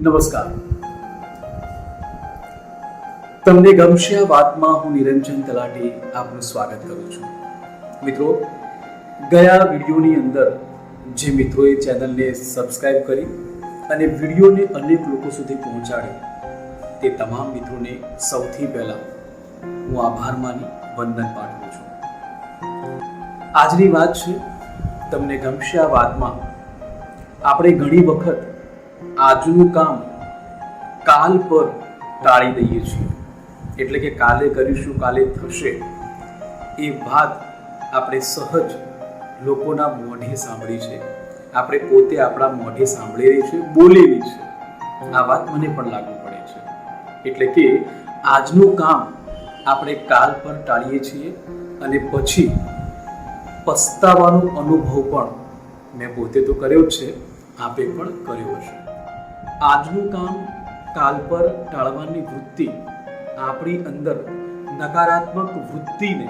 નમસ્કાર. તમને ગમશે આ વાતમાં હું નિરંજન તલાટી આપનું સ્વાગત કરું છું. મિત્રો, ગયા વિડીયોની અંદર જે મિત્રોએ ચેનલને સબસ્ક્રાઇબ કરી અને વિડીયોને અનેક લોકો સુધી પહોંચાડી તે તમામ મિત્રોને સૌથી પહેલા હું આભાર માની વંદન પાઠવું છું. આજની વાત છે તમને ગમશે આ વાતમાં. આપણે ઘણી વખત આજનું કામ કાલ પર ટાળી દઈએ છીએ. એટલે કે કાલે કરીશું, કાલે થશે, એ વાત આપણે સહજ લોકોના મોઢે સાંભળી છે, આપણે પોતે આપણા મોઢે સાંભળેલી છે, બોલેલી છે. આ વાત મને પણ લાગુ પડે છે. એટલે કે આજનું કામ આપણે કાલ પર ટાળીએ છીએ અને પછી પસ્તાવાનો અનુભવ પણ મેં પોતે તો કર્યો જ છે, આપે પણ કર્યો હશે. આજનું કામ કાલ પર ટાળવાની વૃત્તિ આપણી અંદર નકારાત્મક વૃત્તિને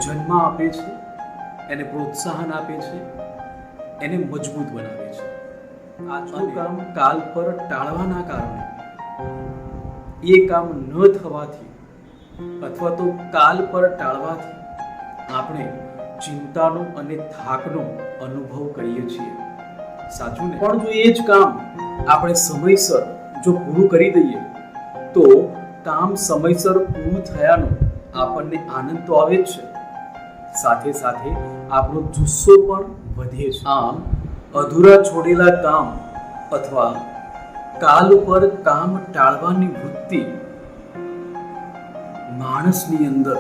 જન્મ આપે છે, એને પ્રોત્સાહન આપે છે, એને મજબૂત બનાવે છે. આજનું કામ કાલ પર ટાળવાના કારણે એ કામ ન થવાથી અથવા તો કાલ પર ટાળવાથી આપણે ચિંતાનો અને થાકનો અનુભવ કરીએ છીએ. સાચું ને? પણ જો એ જ કામ આપણે સમયસર જો પૂરું કરી દઈએ તો કામ સમયસર પૂરું થયાનો આપણને આનંદ તો આવે જ છે, સાથે સાથે આપણો જુસ્સો પણ વધે છે. આમ અધૂરા છોડેલા કામ અથવા કાલ ઉપર કામ ટાળવાની વૃત્તિ માણસની અંદર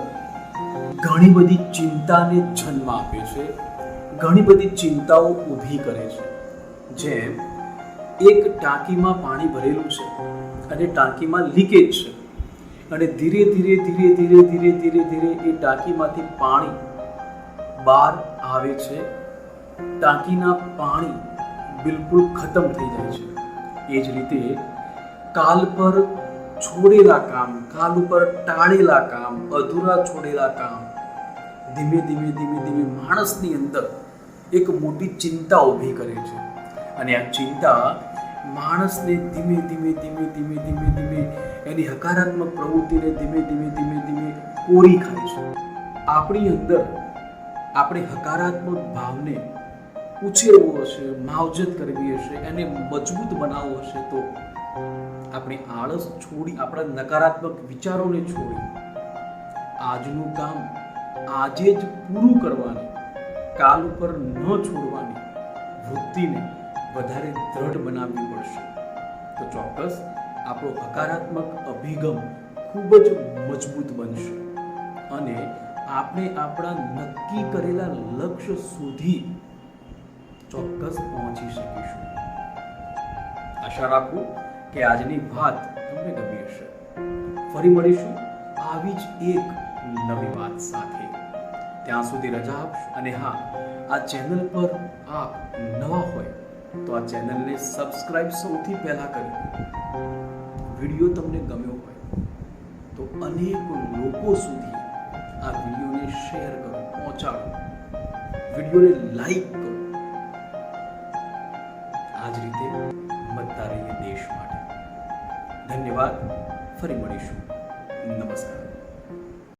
ઘણી બધી ચિંતાને જન્મ આપે છે, ઘણી બધી ચિંતાઓ ઊભી કરે છે. જેમ એક ટાંકીમાં પાણી ભરેલું છે અને ટાંકીમાં લીકેજ છે અને ધીરે ધીરે ધીરે ધીરે ધીરે ધીરે ધીરે એ ટાંકીમાંથી પાણી બહાર આવે છે. ટાંકીના પાણી બિલકુલ ખતમ થઈ જાય છે. એ જ રીતે કાલ પર છોડેલા કામ, કાલ ઉપર ટાળેલા કામ, અધૂરા છોડેલા કામ ધીમે ધીમે ધીમે ધીમે માણસની અંદર એક મોટી ચિંતા ઊભી કરે છે અને આ ચિંતા માણસને ધીમે ધીમે ધીમે ધીમે ધીમે ધીમે એની હકારાત્મક પ્રવૃત્તિને ધીમે ધીમે ધીમે ધીમે કોરી ખાય છે. આપણી અંદર આપણે હકારાત્મક ભાવને ઉછેરવો હશે, માવજત કરવી હશે, એને મજબૂત બનાવવો હશે તો આપણે આળસ છોડી, આપણા નકારાત્મક વિચારોને છોડી આજનું કામ આજે જ પૂરું કરવાની, કાલ ઉપર ન છોડવાની વૃત્તિને વધારે દ્રઢ બનાવવી પડશે. તો ચોક્કસ આપણો હકારાત્મક અભિગમ ખૂબ જ મજબૂત બનશે અને આપણે આપણા નક્કી કરેલા લક્ષ્ય સુધી ચોક્કસ પહોંચી શકીશું. આશા રાખું કે આજની વાત તમને ગમી હશે. ફરી મળીશું આવી જ એક નવી વાત સાથે. ત્યાં સુધી રજા આપશો અને હા, આ ચેનલ પર આપ નવા હોય તો આ ચેનલને સબસ્ક્રાઇબ સૌથી પહેલા કરી, વિડીયો તમને ગમ્યો હોય તો અનેક લોકો સુધી આ વિડીયોને શેર કરો, પહોંચાડો, વિડીયોને લાઈક કરો. આ જ રીતે મતતા રહીએ દેશ માટે. ધન્યવાદ. ફરી મળીશું. નમસ્કાર.